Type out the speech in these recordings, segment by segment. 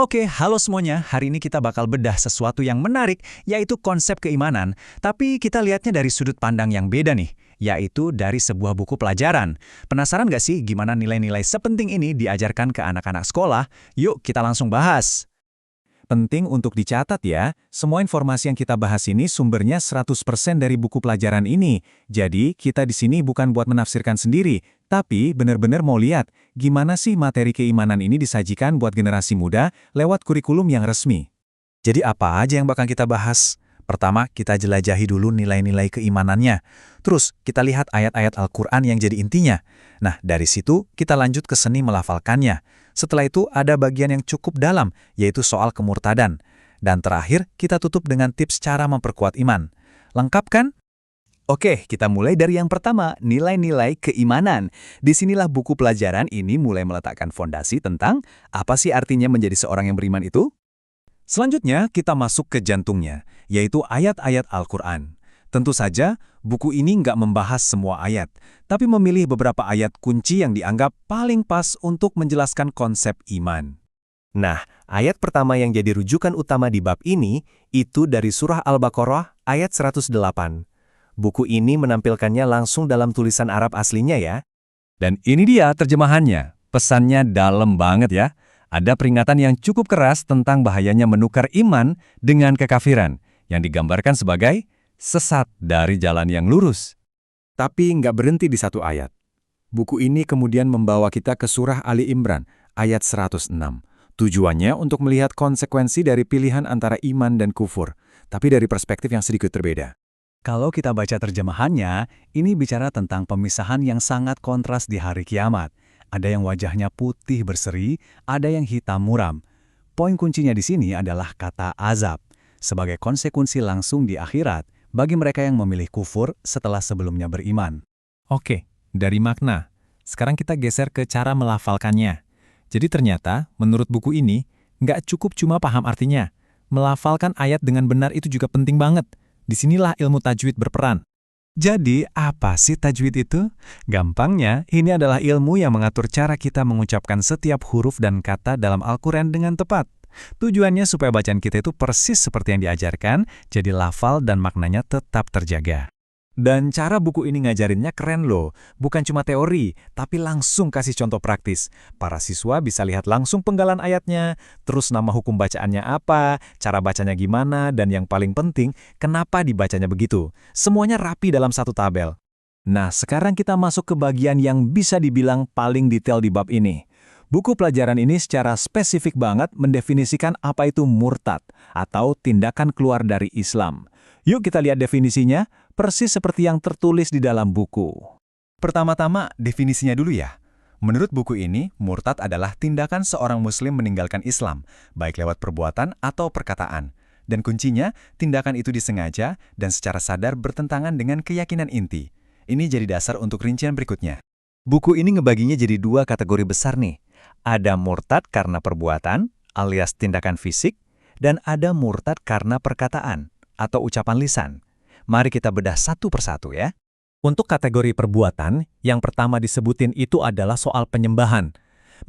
Oke, halo semuanya. Hari ini kita bakal bedah sesuatu yang menarik, yaitu konsep keimanan. Tapi kita lihatnya dari sudut pandang yang beda nih, yaitu dari sebuah buku pelajaran. Penasaran nggak sih gimana nilai-nilai sepenting ini diajarkan ke anak-anak sekolah? Yuk kita langsung bahas. Penting untuk dicatat ya, semua informasi yang kita bahas ini sumbernya 100% dari buku pelajaran ini. Jadi, kita di sini bukan buat menafsirkan sendiri, tapi benar-benar mau lihat gimana sih materi keimanan ini disajikan buat generasi muda lewat kurikulum yang resmi. Jadi apa aja yang bakal kita bahas? Pertama, kita jelajahi dulu nilai-nilai keimanannya. Terus, kita lihat ayat-ayat Al-Quran yang jadi intinya. Nah, dari situ kita lanjut ke seni melafalkannya. Setelah itu ada bagian yang cukup dalam, yaitu soal kemurtadan. Dan terakhir, kita tutup dengan tips cara memperkuat iman. Lengkap kan? Oke, kita mulai dari yang pertama, nilai-nilai keimanan. Disinilah buku pelajaran ini mulai meletakkan fondasi tentang apa sih artinya menjadi seorang yang beriman itu? Selanjutnya, kita masuk ke jantungnya, yaitu ayat-ayat Al-Quran. Tentu saja, buku ini nggak membahas semua ayat, tapi memilih beberapa ayat kunci yang dianggap paling pas untuk menjelaskan konsep iman. Nah, ayat pertama yang jadi rujukan utama di bab ini, itu dari surah Al-Baqarah ayat 108. Buku ini menampilkannya langsung dalam tulisan Arab aslinya ya. Dan ini dia terjemahannya. Pesannya dalam banget ya. Ada peringatan yang cukup keras tentang bahayanya menukar iman dengan kekafiran, yang digambarkan sebagai sesat dari jalan yang lurus. Tapi nggak berhenti di satu ayat. Buku ini kemudian membawa kita ke surah Ali Imran ayat 106. Tujuannya untuk melihat konsekuensi dari pilihan antara iman dan kufur, tapi dari perspektif yang sedikit berbeda. Kalau kita baca terjemahannya, ini bicara tentang pemisahan yang sangat kontras di hari kiamat. Ada yang wajahnya putih berseri, ada yang hitam muram. Poin kuncinya di sini adalah kata azab, sebagai konsekuensi langsung di akhirat bagi mereka yang memilih kufur setelah sebelumnya beriman. Oke, dari makna. Sekarang kita geser ke cara melafalkannya. Jadi ternyata, menurut buku ini, nggak cukup cuma paham artinya. Melafalkan ayat dengan benar itu juga penting banget. Disinilah ilmu tajwid berperan. Jadi, apa sih tajwid itu? Gampangnya, ini adalah ilmu yang mengatur cara kita mengucapkan setiap huruf dan kata dalam Al-Quran dengan tepat. Tujuannya supaya bacaan kita itu persis seperti yang diajarkan, jadi lafal dan maknanya tetap terjaga. Dan cara buku ini ngajarinnya keren loh, bukan cuma teori, tapi langsung kasih contoh praktis. Para siswa bisa lihat langsung penggalan ayatnya, terus nama hukum bacaannya apa, cara bacanya gimana, dan yang paling penting, kenapa dibacanya begitu. Semuanya rapi dalam satu tabel. Nah, sekarang kita masuk ke bagian yang bisa dibilang paling detail di bab ini. Buku pelajaran ini secara spesifik banget mendefinisikan apa itu murtad, atau tindakan keluar dari Islam. Yuk kita lihat definisinya, persis seperti yang tertulis di dalam buku. Pertama-tama, definisinya dulu ya. Menurut buku ini, murtad adalah tindakan seorang muslim meninggalkan Islam, baik lewat perbuatan atau perkataan. Dan kuncinya, tindakan itu disengaja dan secara sadar bertentangan dengan keyakinan inti. Ini jadi dasar untuk rincian berikutnya. Buku ini ngebaginya jadi dua kategori besar nih. Ada murtad karena perbuatan, alias tindakan fisik, dan ada murtad karena perkataan, atau ucapan lisan. Mari kita bedah satu persatu ya. Untuk kategori perbuatan, yang pertama disebutin itu adalah soal penyembahan.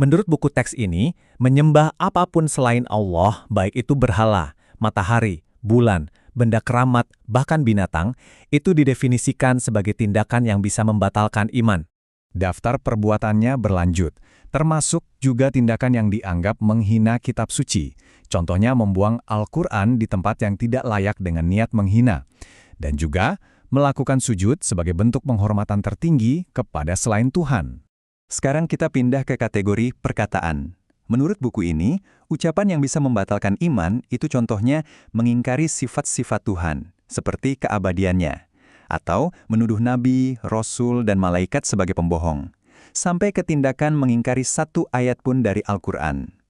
Menurut buku teks ini, menyembah apapun selain Allah, baik itu berhala, matahari, bulan, benda keramat, bahkan binatang, itu didefinisikan sebagai tindakan yang bisa membatalkan iman. Daftar perbuatannya berlanjut, termasuk juga tindakan yang dianggap menghina kitab suci. Contohnya membuang Al-Quran di tempat yang tidak layak dengan niat menghina. Dan juga melakukan sujud sebagai bentuk penghormatan tertinggi kepada selain Tuhan. Sekarang kita pindah ke kategori perkataan. Menurut buku ini, ucapan yang bisa membatalkan iman itu contohnya mengingkari sifat-sifat Tuhan, seperti keabadiannya, atau menuduh nabi, rasul, dan malaikat sebagai pembohong, sampai ke tindakan mengingkari satu ayat pun dari Al-Quran.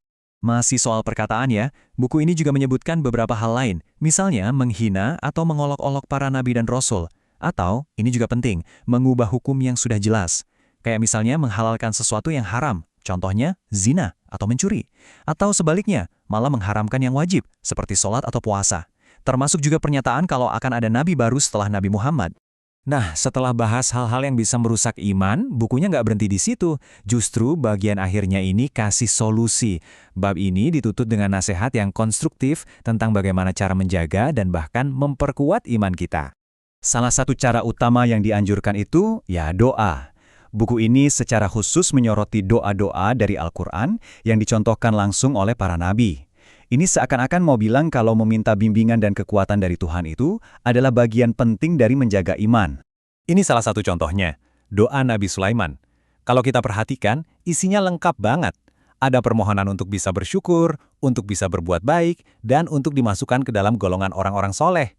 Masih soal perkataan ya, buku ini juga menyebutkan beberapa hal lain, misalnya menghina atau mengolok-olok para nabi dan rasul, atau, ini juga penting, mengubah hukum yang sudah jelas. Kayak misalnya menghalalkan sesuatu yang haram, contohnya zina atau mencuri, atau sebaliknya, malah mengharamkan yang wajib, seperti sholat atau puasa. Termasuk juga pernyataan kalau akan ada nabi baru setelah Nabi Muhammad. Nah, setelah bahas hal-hal yang bisa merusak iman, bukunya nggak berhenti di situ. Justru bagian akhirnya ini kasih solusi. Bab ini ditutup dengan nasihat yang konstruktif tentang bagaimana cara menjaga dan bahkan memperkuat iman kita. Salah satu cara utama yang dianjurkan itu, ya doa. Buku ini secara khusus menyoroti doa-doa dari Al-Quran yang dicontohkan langsung oleh para nabi. Ini seakan-akan mau bilang kalau meminta bimbingan dan kekuatan dari Tuhan itu adalah bagian penting dari menjaga iman. Ini salah satu contohnya, doa Nabi Sulaiman. Kalau kita perhatikan, isinya lengkap banget. Ada permohonan untuk bisa bersyukur, untuk bisa berbuat baik, dan untuk dimasukkan ke dalam golongan orang-orang soleh.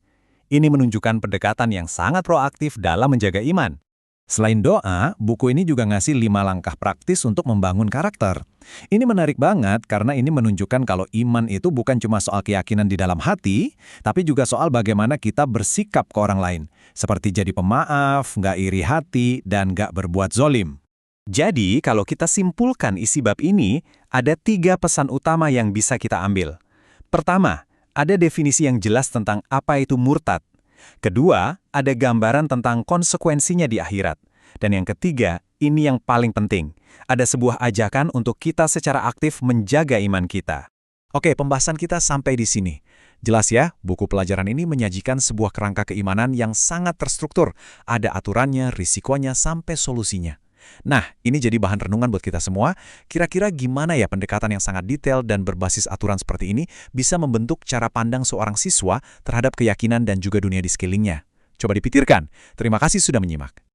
Ini menunjukkan pendekatan yang sangat proaktif dalam menjaga iman. Selain doa, buku ini juga ngasih 5 langkah praktis untuk membangun karakter. Ini menarik banget karena ini menunjukkan kalau iman itu bukan cuma soal keyakinan di dalam hati, tapi juga soal bagaimana kita bersikap ke orang lain. Seperti jadi pemaaf, nggak iri hati, dan nggak berbuat zolim. Jadi, kalau kita simpulkan isi bab ini, ada 3 pesan utama yang bisa kita ambil. Pertama, ada definisi yang jelas tentang apa itu murtad. Kedua, ada gambaran tentang konsekuensinya di akhirat. Dan yang ketiga, ini yang paling penting. Ada sebuah ajakan untuk kita secara aktif menjaga iman kita. Oke, pembahasan kita sampai di sini. Jelas ya, buku pelajaran ini menyajikan sebuah kerangka keimanan yang sangat terstruktur. Ada aturannya, risikonya, sampai solusinya. Nah, ini jadi bahan renungan buat kita semua. Kira-kira gimana ya pendekatan yang sangat detail dan berbasis aturan seperti ini bisa membentuk cara pandang seorang siswa terhadap keyakinan dan juga dunia di sekelilingnya? Coba dipikirkan. Terima kasih sudah menyimak.